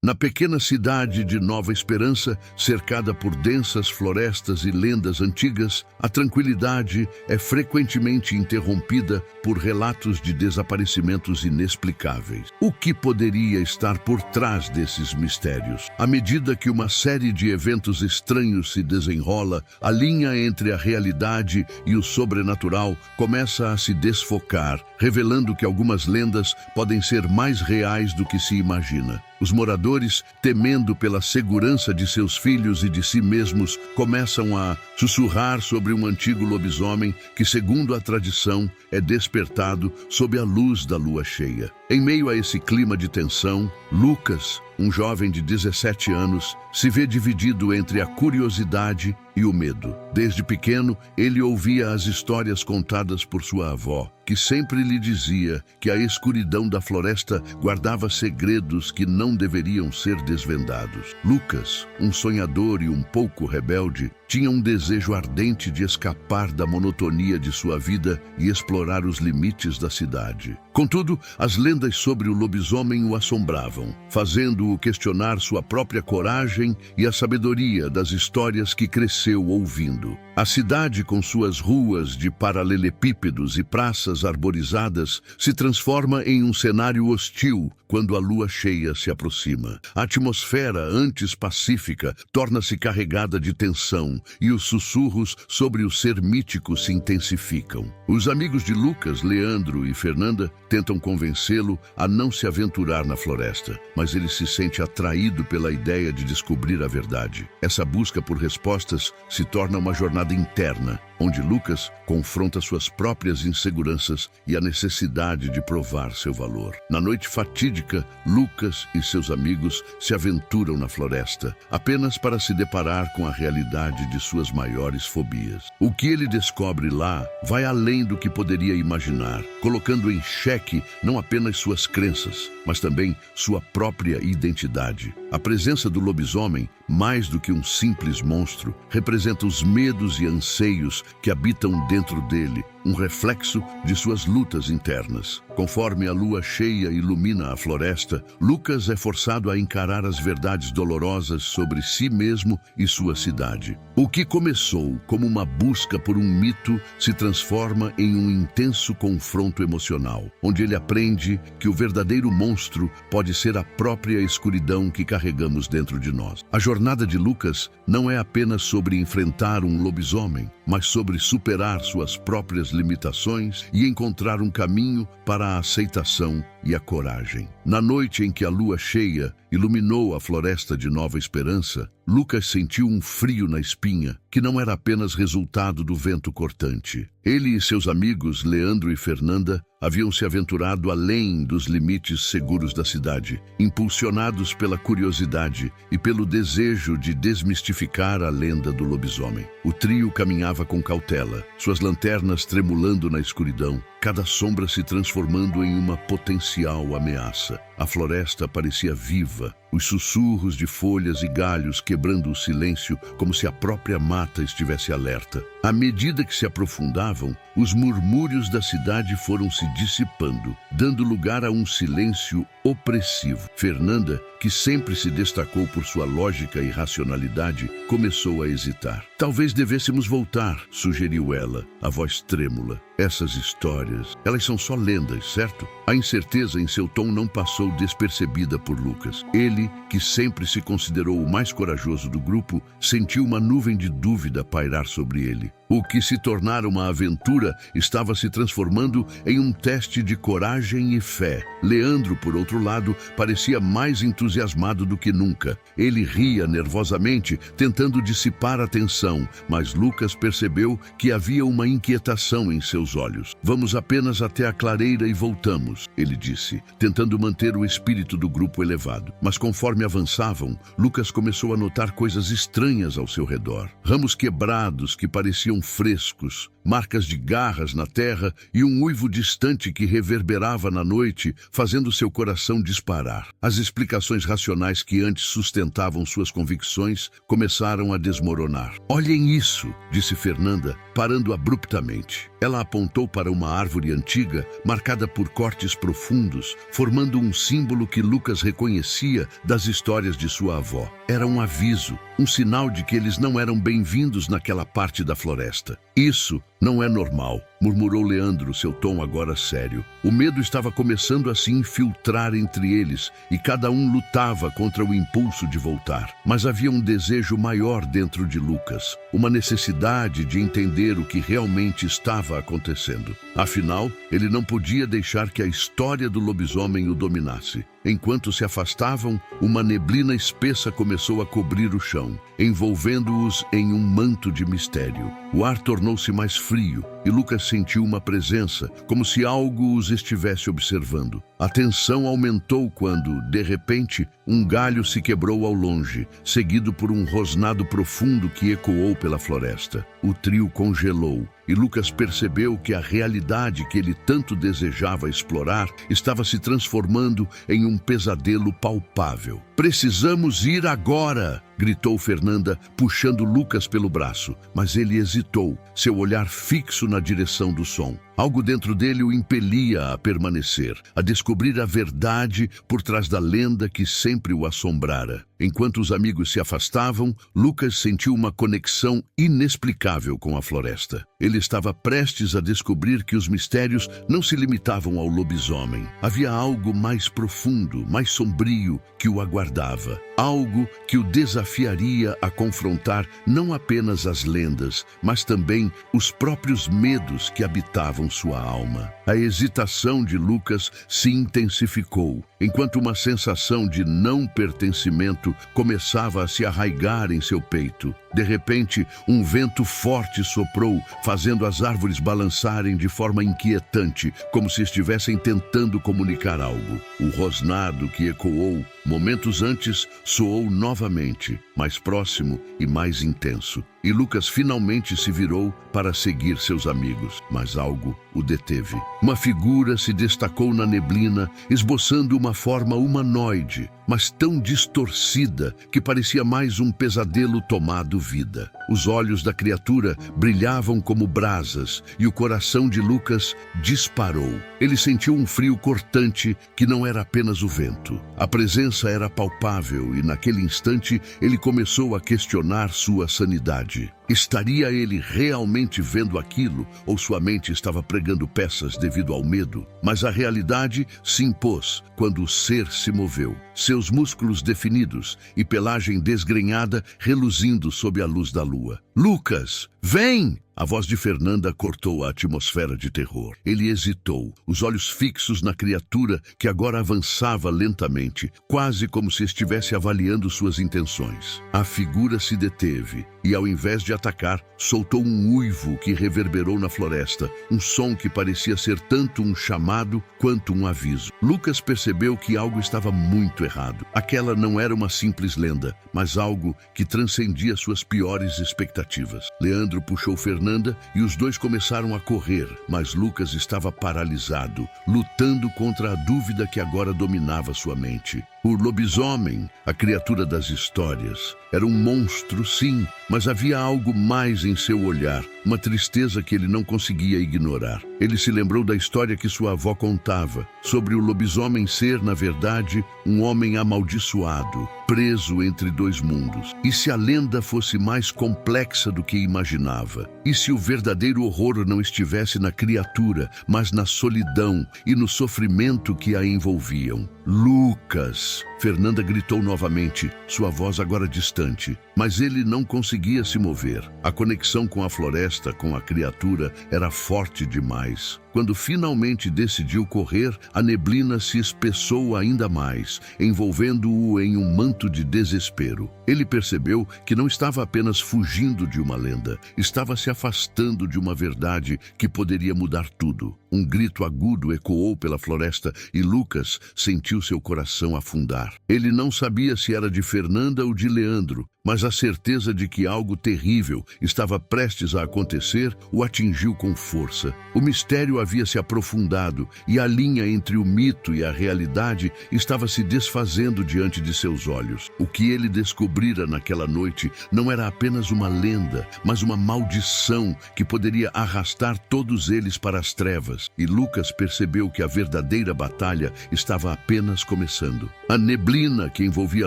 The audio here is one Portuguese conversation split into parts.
Na pequena cidade de Nova Esperança, cercada por densas florestas e lendas antigas, a tranquilidade é frequentemente interrompida por relatos de desaparecimentos inexplicáveis. O que poderia estar por trás desses mistérios? À medida que uma série de eventos estranhos se desenrola, a linha entre a realidade e o sobrenatural começa a se desfocar, revelando que algumas lendas podem ser mais reais do que se imagina. Os moradores, temendo pela segurança de seus filhos e de si mesmos, começam a sussurrar sobre um antigo lobisomem que, segundo a tradição, é despertado sob a luz da lua cheia. Em meio a esse clima de tensão, Lucas, um jovem de 17 anos, se vê dividido entre a curiosidade e o medo. Desde pequeno, ele ouvia as histórias contadas por sua avó, que sempre lhe dizia que a escuridão da floresta guardava segredos que não deveriam ser desvendados. Lucas, um sonhador e um pouco rebelde, tinha um desejo ardente de escapar da monotonia de sua vida e explorar os limites da cidade. Contudo, as lendas sobre o lobisomem o assombravam, fazendo-o questionar sua própria coragem e a sabedoria das histórias que cresceu ouvindo. A cidade, com suas ruas de paralelepípedos e praças arborizadas, se transforma em um cenário hostil quando a lua cheia se aproxima. A atmosfera, antes pacífica, torna-se carregada de tensão e os sussurros sobre o ser mítico se intensificam. Os amigos de Lucas, Leandro e Fernanda, tentam convencê-lo a não se aventurar na floresta, mas ele se sente atraído pela ideia de descobrir a verdade. Essa busca por respostas se torna uma jornada interna, onde Lucas confronta suas próprias inseguranças e a necessidade de provar seu valor. Na noite fatídica, Lucas e seus amigos se aventuram na floresta, apenas para se deparar com a realidade de suas maiores fobias. O que ele descobre lá vai além do que poderia imaginar, colocando em xeque não apenas suas crenças, mas também sua própria identidade. A presença do lobisomem, mais do que um simples monstro, representa os medos e anseios que habitam dentro dele, um reflexo de suas lutas internas. Conforme a lua cheia ilumina a floresta, Lucas é forçado a encarar as verdades dolorosas sobre si mesmo e sua cidade. O que começou como uma busca por um mito se transforma em um intenso confronto emocional, onde ele aprende que o verdadeiro monstro pode ser a própria escuridão que carregamos dentro de nós. A jornada de Lucas não é apenas sobre enfrentar um lobisomem, mas sobre superar suas próprias limitações e encontrar um caminho para a aceitação e a coragem. Na noite em que a lua cheia iluminou a floresta de Nova Esperança, Lucas sentiu um frio na espinha, que não era apenas resultado do vento cortante. Ele e seus amigos, Leandro e Fernanda, haviam se aventurado além dos limites seguros da cidade, impulsionados pela curiosidade e pelo desejo de desmistificar a lenda do lobisomem. O trio caminhava com cautela, suas lanternas tremulando na escuridão, cada sombra se transformando em uma potencial ameaça. A floresta parecia viva, os sussurros de folhas e galhos quebrando o silêncio como se a própria mata estivesse alerta. À medida que se aprofundavam, os murmúrios da cidade foram se dissipando, dando lugar a um silêncio opressivo. Fernanda, que sempre se destacou por sua lógica e racionalidade, começou a hesitar. Talvez devêssemos voltar, sugeriu ela, a voz trêmula. Essas histórias, elas são só lendas, certo? A incerteza em seu tom não passou despercebida por Lucas. Ele, que sempre se considerou o mais corajoso do grupo, sentiu uma nuvem de dúvida pairar sobre ele. O que se tornara uma aventura estava se transformando em um teste de coragem e fé. Leandro, por outro lado, parecia mais entusiasmado do que nunca. Ele ria nervosamente, tentando dissipar a tensão, mas Lucas percebeu que havia uma inquietação em seus olhos. Vamos apenas até a clareira e voltamos, ele disse, tentando manter o espírito do grupo elevado. Mas conforme avançavam, Lucas começou a notar coisas estranhas ao seu redor. Ramos quebrados que pareciam frescos, marcas de garras na terra e um uivo distante que reverberava na noite, fazendo seu coração disparar. As explicações racionais que antes sustentavam suas convicções começaram a desmoronar. "Olhem isso", disse Fernanda, parando abruptamente. Ela apontou para uma árvore antiga, marcada por cortes profundos, formando um símbolo que Lucas reconhecia das histórias de sua avó. Era um aviso, um sinal de que eles não eram bem-vindos naquela parte da floresta. "Isso não é normal", murmurou Leandro, seu tom agora sério. O medo estava começando a se infiltrar entre eles e cada um lutava contra o impulso de voltar. Mas havia um desejo maior dentro de Lucas, uma necessidade de entender o que realmente estava acontecendo. Afinal, ele não podia deixar que a história do lobisomem o dominasse. Enquanto se afastavam, uma neblina espessa começou a cobrir o chão, envolvendo-os em um manto de mistério. O ar tornou-se mais frio e Lucas sentiu uma presença, como se algo os estivesse observando. A tensão aumentou quando, de repente, um galho se quebrou ao longe, seguido por um rosnado profundo que ecoou pela floresta. O trio congelou e Lucas percebeu que a realidade que ele tanto desejava explorar estava se transformando em um pesadelo palpável. "Precisamos ir agora!", gritou Fernanda, puxando Lucas pelo braço, mas ele hesitou, seu olhar fixo na direção do som. Algo dentro dele o impelia a permanecer, a descobrir a verdade por trás da lenda que sempre o assombrara. Enquanto os amigos se afastavam, Lucas sentiu uma conexão inexplicável com a floresta. Ele estava prestes a descobrir que os mistérios não se limitavam ao lobisomem. Havia algo mais profundo, mais sombrio que o aguardava. Algo que o desafiaria a confrontar não apenas as lendas, mas também os próprios medos que habitavam sua alma. A hesitação de Lucas se intensificou, enquanto uma sensação de não pertencimento começava a se arraigar em seu peito. De repente, um vento forte soprou, fazendo as árvores balançarem de forma inquietante, como se estivessem tentando comunicar algo. O rosnado que ecoou momentos antes soou novamente, mais próximo e mais intenso. E Lucas finalmente se virou para seguir seus amigos, mas algo o deteve. Uma figura se destacou na neblina, esboçando uma forma humanoide, mas tão distorcida que parecia mais um pesadelo tomado vida. Os olhos da criatura brilhavam como brasas e o coração de Lucas disparou. Ele sentiu um frio cortante que não era apenas o vento. A presença era palpável e naquele instante ele começou a questionar sua sanidade. Estaria ele realmente vendo aquilo ou sua mente estava pregando peças devido ao medo? Mas a realidade se impôs quando o ser se moveu. Seus músculos definidos e pelagem desgrenhada reluzindo sob a luz da lua. "Lucas, vem!" A voz de Fernanda cortou a atmosfera de terror. Ele hesitou, os olhos fixos na criatura que agora avançava lentamente, quase como se estivesse avaliando suas intenções. A figura se deteve e, ao invés de atacar, soltou um uivo que reverberou na floresta, um som que parecia ser tanto um chamado quanto um aviso. Lucas percebeu que algo estava muito errado. Aquela não era uma simples lenda, mas algo que transcendia suas piores expectativas. Leandro puxou Fernanda e os dois começaram a correr, mas Lucas estava paralisado, lutando contra a dúvida que agora dominava sua mente. O lobisomem, a criatura das histórias, era um monstro, sim, mas havia algo mais em seu olhar, uma tristeza que ele não conseguia ignorar. Ele se lembrou da história que sua avó contava, sobre o lobisomem ser, na verdade, um homem amaldiçoado, preso entre dois mundos. E se a lenda fosse mais complexa do que imaginava? E se o verdadeiro horror não estivesse na criatura, mas na solidão e no sofrimento que a envolviam? "Lucas!" Fernanda gritou novamente, sua voz agora distante, mas ele não conseguia se mover. A conexão com a floresta, com a criatura, era forte demais. Quando finalmente decidiu correr, a neblina se espessou ainda mais, envolvendo-o em um manto de desespero. Ele percebeu que não estava apenas fugindo de uma lenda, estava se afastando de uma verdade que poderia mudar tudo. Um grito agudo ecoou pela floresta e Lucas sentiu seu coração afundar. Ele não sabia se era de Fernanda ou de Leandro, mas a certeza de que algo terrível estava prestes a acontecer o atingiu com força. O mistério havia se aprofundado e a linha entre o mito e a realidade estava se desfazendo diante de seus olhos. O que ele descobrira naquela noite não era apenas uma lenda, mas uma maldição que poderia arrastar todos eles para as trevas. E Lucas percebeu que a verdadeira batalha estava apenas começando. A neblina que envolvia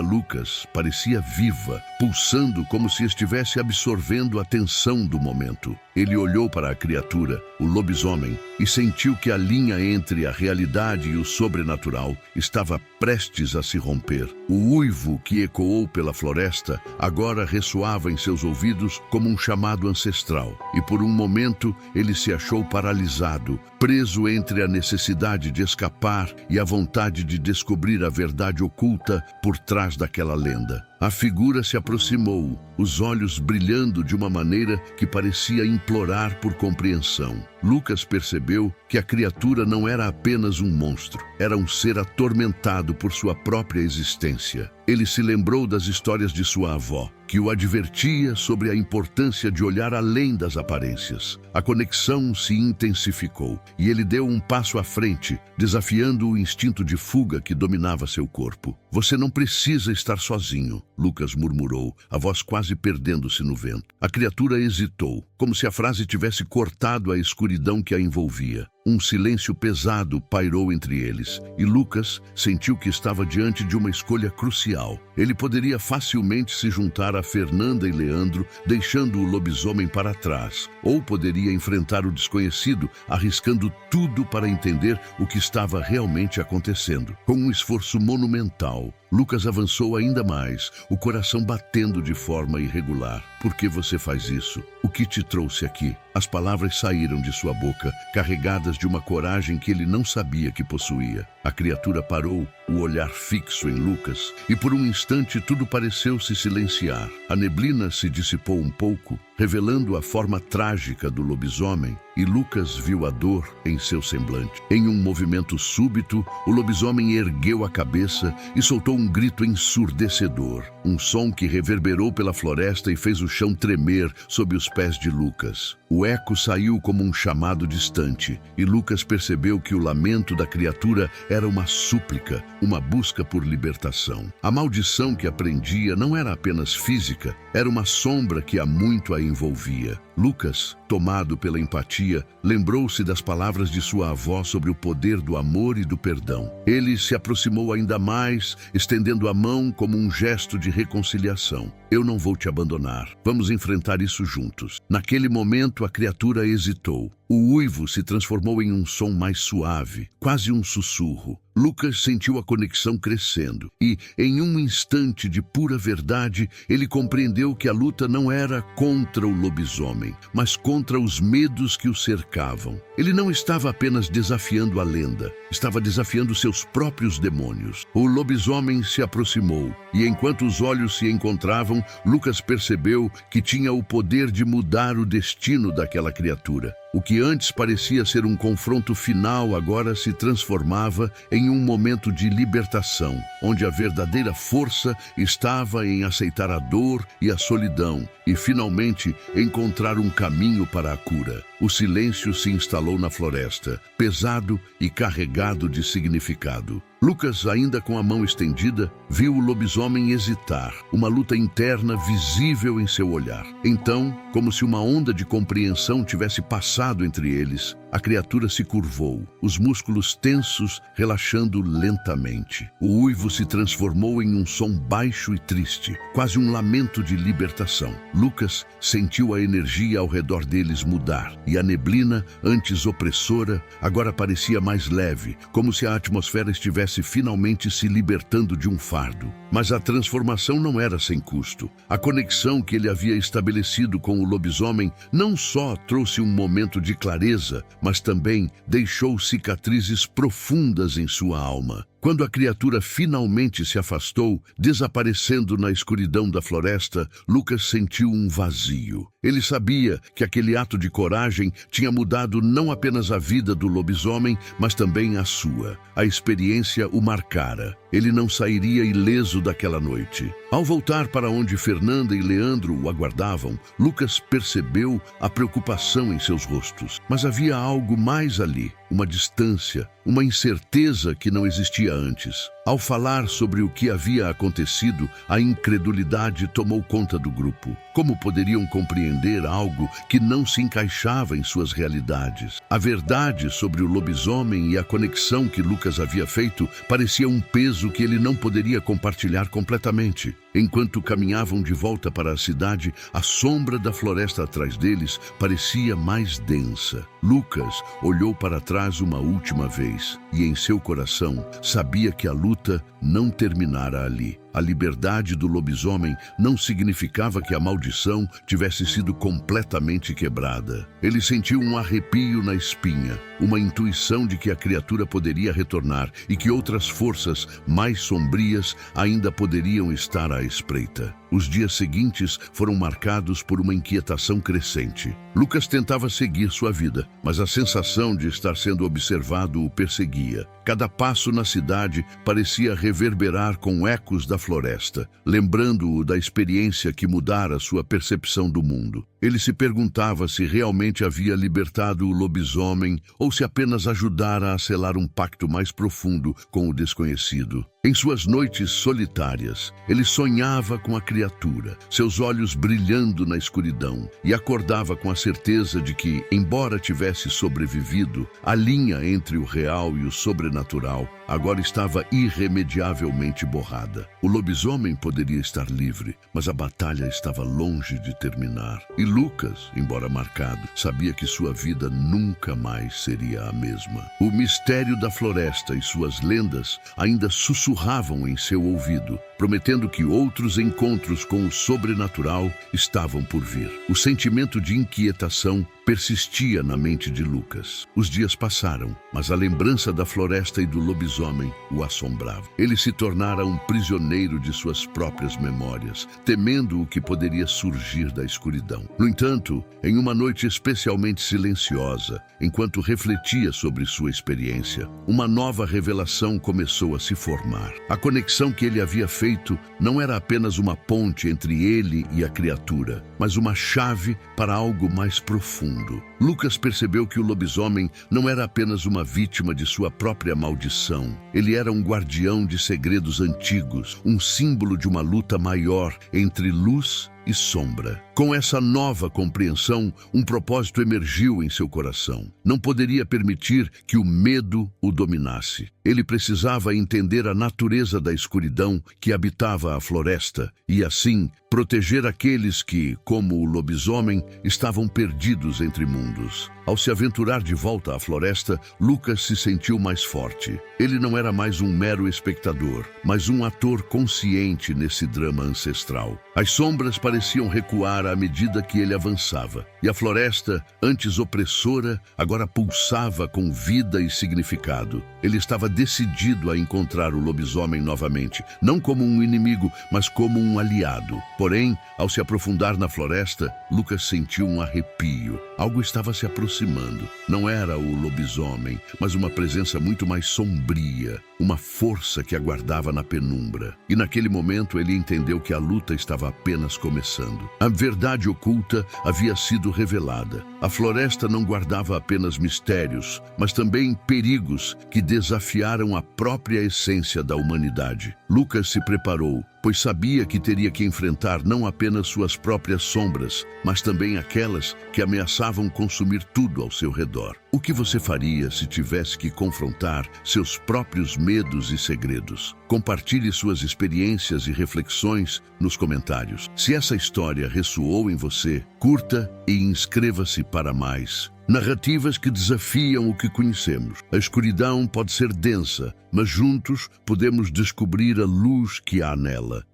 Lucas parecia viva, pulsando como se estivesse absorvendo a tensão do momento. Ele olhou para a criatura, o lobisomem, e sentiu que a linha entre a realidade e o sobrenatural estava prestes a se romper. O uivo que ecoou pela floresta agora ressoava em seus ouvidos como um chamado ancestral, e por um momento ele se achou paralisado, preso entre a necessidade de escapar e a vontade de descobrir a verdade oculta por trás daquela lenda. A figura se aproximou, os olhos brilhando de uma maneira que parecia implorar por compreensão. Lucas percebeu que a criatura não era apenas um monstro, era um ser atormentado por sua própria existência. Ele se lembrou das histórias de sua avó, que o advertia sobre a importância de olhar além das aparências. A conexão se intensificou e ele deu um passo à frente, desafiando o instinto de fuga que dominava seu corpo. "Você não precisa estar sozinho", Lucas murmurou, a voz quase perdendo-se no vento. A criatura hesitou, como se a frase tivesse cortado a escuridão que a envolvia. Um silêncio pesado pairou entre eles, e Lucas sentiu que estava diante de uma escolha crucial. Ele poderia facilmente se juntar a Fernanda e Leandro, deixando o lobisomem para trás, ou poderia enfrentar o desconhecido, arriscando tudo para entender o que estava realmente acontecendo. Com um esforço monumental, Lucas avançou ainda mais, o coração batendo de forma irregular. "Por que você faz isso? O que te trouxe aqui?" As palavras saíram de sua boca, carregadas de uma coragem que ele não sabia que possuía. A criatura parou, o olhar fixo em Lucas, e por um instante tudo pareceu se silenciar. A neblina se dissipou um pouco, revelando a forma trágica do lobisomem, e Lucas viu a dor em seu semblante. Em um movimento súbito, o lobisomem ergueu a cabeça e soltou um grito ensurdecedor, um som que reverberou pela floresta e fez o chão tremer sob os pés de Lucas. O eco saiu como um chamado distante, e Lucas percebeu que o lamento da criatura era uma súplica, uma busca por libertação. A maldição que aprendia não era apenas física, era uma sombra que há muito a envolvia. Lucas, tomado pela empatia, lembrou-se das palavras de sua avó sobre o poder do amor e do perdão. Ele se aproximou ainda mais, estendendo a mão como um gesto de reconciliação. "Eu não vou te abandonar. Vamos enfrentar isso juntos." Naquele momento, a criatura hesitou. O uivo se transformou em um som mais suave, quase um sussurro. Lucas sentiu a conexão crescendo e, em um instante de pura verdade, ele compreendeu que a luta não era contra o lobisomem, mas contra os medos que o cercavam. Ele não estava apenas desafiando a lenda, estava desafiando seus próprios demônios. O lobisomem se aproximou e, enquanto os olhos se encontravam, Lucas percebeu que tinha o poder de mudar o destino daquela criatura. O que antes parecia ser um confronto final agora se transformava em um momento de libertação, onde a verdadeira força estava em aceitar a dor e a solidão e, finalmente, encontrar um caminho para a cura. O silêncio se instalou na floresta, pesado e carregado de significado. Lucas, ainda com a mão estendida, viu o lobisomem hesitar, uma luta interna visível em seu olhar. Então, como se uma onda de compreensão tivesse passado entre eles, a criatura se curvou, os músculos tensos relaxando lentamente. O uivo se transformou em um som baixo e triste, quase um lamento de libertação. Lucas sentiu a energia ao redor deles mudar, e a neblina, antes opressora, agora parecia mais leve, como se a atmosfera estivesse finalmente se libertando de um fardo. Mas a transformação não era sem custo. A conexão que ele havia estabelecido com o lobisomem não só trouxe um momento de clareza, mas também deixou cicatrizes profundas em sua alma. Quando a criatura finalmente se afastou, desaparecendo na escuridão da floresta, Lucas sentiu um vazio. Ele sabia que aquele ato de coragem tinha mudado não apenas a vida do lobisomem, mas também a sua. A experiência o marcara. Ele não sairia ileso daquela noite. Ao voltar para onde Fernanda e Leandro o aguardavam, Lucas percebeu a preocupação em seus rostos. Mas havia algo mais ali, uma distância, uma incerteza que não existia antes. Ao falar sobre o que havia acontecido, a incredulidade tomou conta do grupo. Como poderiam compreender algo que não se encaixava em suas realidades? A verdade sobre o lobisomem e a conexão que Lucas havia feito parecia um peso que ele não poderia compartilhar completamente. Enquanto caminhavam de volta para a cidade, a sombra da floresta atrás deles parecia mais densa. Lucas olhou para trás uma última vez e, em seu coração, sabia que a luta não terminara ali. A liberdade do lobisomem não significava que a maldição tivesse sido completamente quebrada. Ele sentiu um arrepio na espinha, uma intuição de que a criatura poderia retornar e que outras forças mais sombrias ainda poderiam estar à espreita. Os dias seguintes foram marcados por uma inquietação crescente. Lucas tentava seguir sua vida, mas a sensação de estar sendo observado o perseguia. Cada passo na cidade parecia reverberar com ecos da floresta, lembrando-o da experiência que mudara sua percepção do mundo. Ele se perguntava se realmente havia libertado o lobisomem ou se apenas ajudara a selar um pacto mais profundo com o desconhecido. Em suas noites solitárias, ele sonhava com a criatura, seus olhos brilhando na escuridão, e acordava com a certeza de que, embora tivesse sobrevivido, a linha entre o real e o sobrenatural agora estava irremediavelmente borrada. O lobisomem poderia estar livre, mas a batalha estava longe de terminar. E Lucas, embora marcado, sabia que sua vida nunca mais seria a mesma. O mistério da floresta e suas lendas ainda sussurravam em seu ouvido, prometendo que outros encontros com o sobrenatural estavam por vir. O sentimento de inquietação persistia na mente de Lucas. Os dias passaram, mas a lembrança da floresta e do lobisomem o assombrava. Ele se tornara um prisioneiro de suas próprias memórias, temendo o que poderia surgir da escuridão. No entanto, em uma noite especialmente silenciosa, enquanto refletia sobre sua experiência, uma nova revelação começou a se formar. A conexão que ele havia feito não era apenas uma ponte entre ele e a criatura, mas uma chave para algo mais profundo. Lucas percebeu que o lobisomem não era apenas uma vítima de sua própria maldição. Ele era um guardião de segredos antigos, um símbolo de uma luta maior entre luz e sombra. Com essa nova compreensão, um propósito emergiu em seu coração. Não poderia permitir que o medo o dominasse. Ele precisava entender a natureza da escuridão que habitava a floresta e, assim, proteger aqueles que, como o lobisomem, estavam perdidos entre mundos. Ao se aventurar de volta à floresta, Lucas se sentiu mais forte. Ele não era mais um mero espectador, mas um ator consciente nesse drama ancestral. As sombras pareciam recuar à medida que ele avançava, e a floresta, antes opressora, agora pulsava com vida e significado. Ele estava decidido a encontrar o lobisomem novamente, não como um inimigo, mas como um aliado. Porém, ao se aprofundar na floresta, Lucas sentiu um arrepio. Algo estava se aproximando. Não era o lobisomem, mas uma presença muito mais sombria, uma força que aguardava na penumbra. E naquele momento ele entendeu que a luta estava apenas começando. A verdade oculta havia sido revelada. A floresta não guardava apenas mistérios, mas também perigos que desafiaram a própria essência da humanidade. Lucas se preparou, pois sabia que teria que enfrentar não apenas suas próprias sombras, mas também aquelas que ameaçavam consumir tudo ao seu redor. O que você faria se tivesse que confrontar seus próprios medos e segredos? Compartilhe suas experiências e reflexões nos comentários. Se essa história ressoou em você, curta e inscreva-se para mais. Narrativas que desafiam o que conhecemos. A escuridão pode ser densa, mas juntos podemos descobrir a luz que há nela.